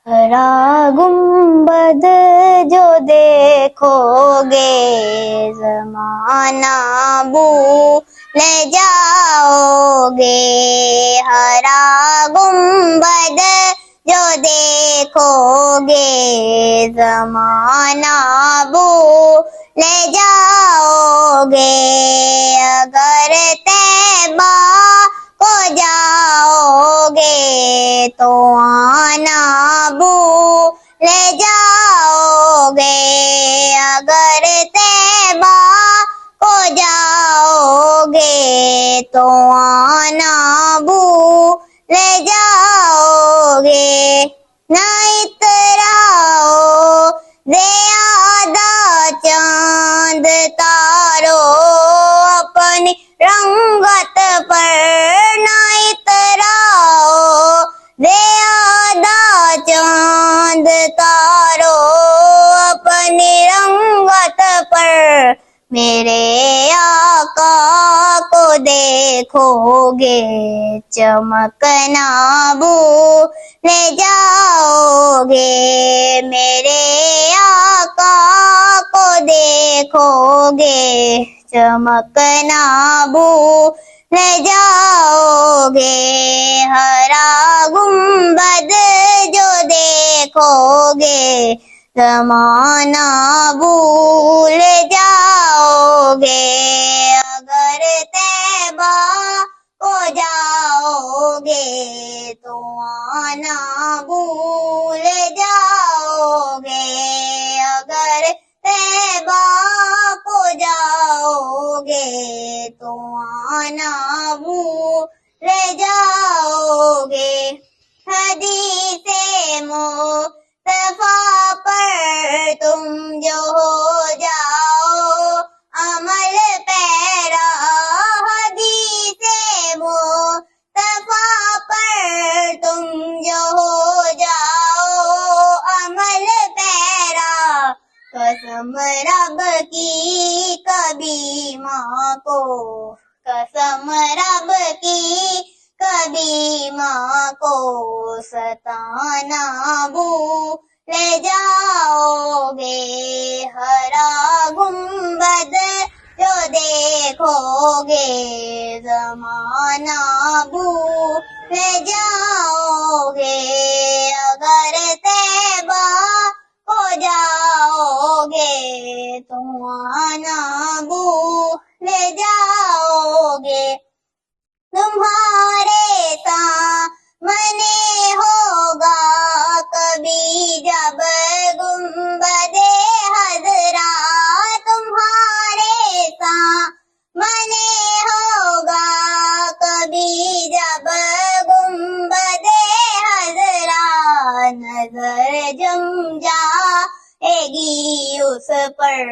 ہرا گنبد جو دیکھو گے زمانہ بھول جاؤ گے، ہرا گنبد جو دیکھو گے زمانہ بھول جاؤ گے، اگر طیبہ کو جاؤ گے تو آنا بھول جاؤ گے، اگر طیبہ کو جاؤ گے تو آنا بھول جاؤ گے، نہ اتراؤ زیادہ چاند تارو اپنی رنگت پر، نہ اتراؤ زیادہ چاند تارو اپنی رنگت پر، میرے آقا کو دیکھو گے چمکنا بھول جاؤ گے، میرے آقا کو دیکھو گے چمکنا بھول جاؤ گے، ہرا گنبد جو دیکھو گے زمانہ بھول جاؤ گے، اگر طیبہ کو جاؤ گے تو آنا بھول جاؤ گے، اگر طیبہ کو جاؤ گے تو آنا بھول جاؤ گے، حدیث مصطفیٰ پر تم جو ہو جاؤ عمل پیرا، حدیث مصطفیٰ پر تم جو ہو جاؤ عمل پیرا، قسم رب کی کبھی ماں کو، قسم رب کی کبھی ماں کو ستانا بھول جاؤ گے، ہرا گنبد جو دیکھو گے زمانہ بھول جاؤ گے، اگر طیبہ کو جاؤ گے تو آنا بھول جاؤ گے، تمہارے سامنے ہوگا کبھی جب گنبد خضرا، تمہارے سامنے ہوگا کبھی جب گنبد خضرا، نظر جم جائے گی اس پر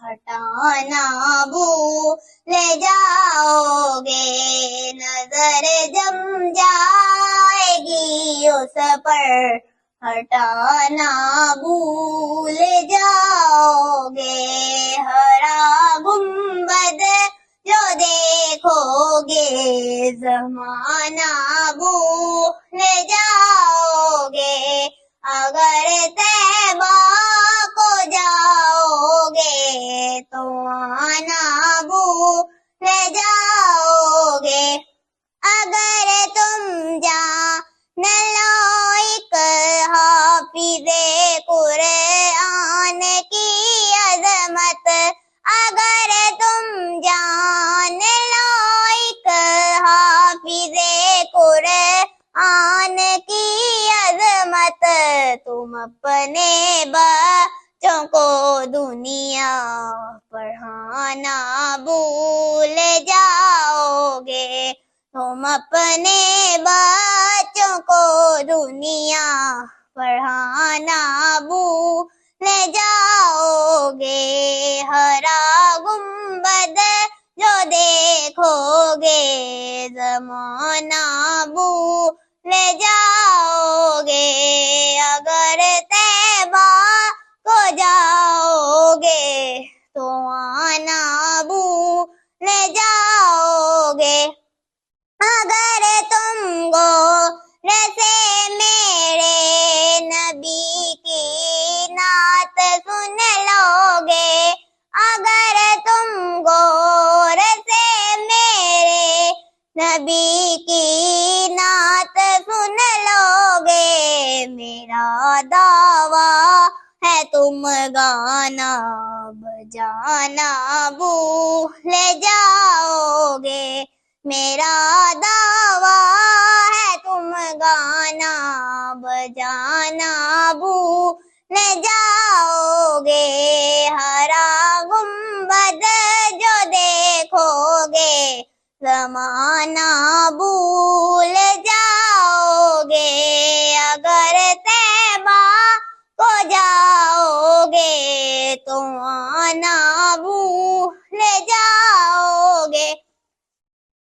ہٹانا بھول جاؤ گے، نظر جم جائے گی اس پر ہٹانا بھول جاؤ گے، ہرا گنبد جو دیکھو گے زمانہ بھول جاؤ گے، اگر طیبہ کو جاؤ گے تو آنا بھول جاؤ گے، اگر تم جان لو ایک حافظ قرآن کی عظمت، اگر تم جان لو ایک حافظ قرآن کی عظمت، تم اپنے بچوں کو دنیا پڑھانا بھول جاؤ گے، تم اپنے بچوں کو دنیا پڑھانا بھول جاؤ گے، ہرا گنبد جو دیکھو گے زمانہ بھول جاؤ گے، اگر طیبہ کو جاؤ گے تو آنا بھول جاؤ گے، اگر تم غور سے میرے میرا دعویٰ ہے تم گانا بجانا بھول جاؤ گے، میرا دعویٰ ہے تم گانا بجانا بھول جاؤ گے، ہرا گنبد جو دیکھو گے زمانہ بھول جاؤ گے، اگر طیبہ کو جاؤ گے تو آنا بھول جاؤ گے،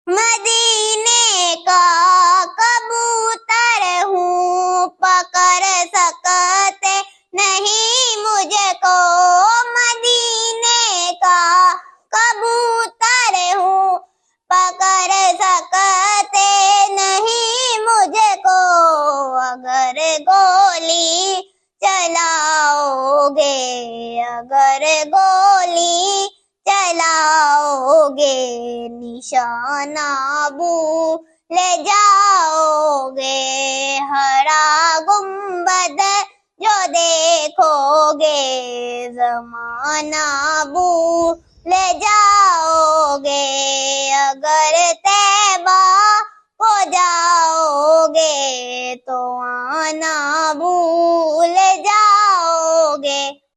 مدینے کا کبوتر ہوں پکڑ سکتے نہیں مجھ کو، مدینے کا کبوتر ہوں پکڑ سکتے نہیں مجھ کو، اگر گولی چلاؤ گے، اگر گولی چلاؤ گے نشانہ بھول جاؤ گے، ہرا گنبد جو دیکھو گے زمانہ بھول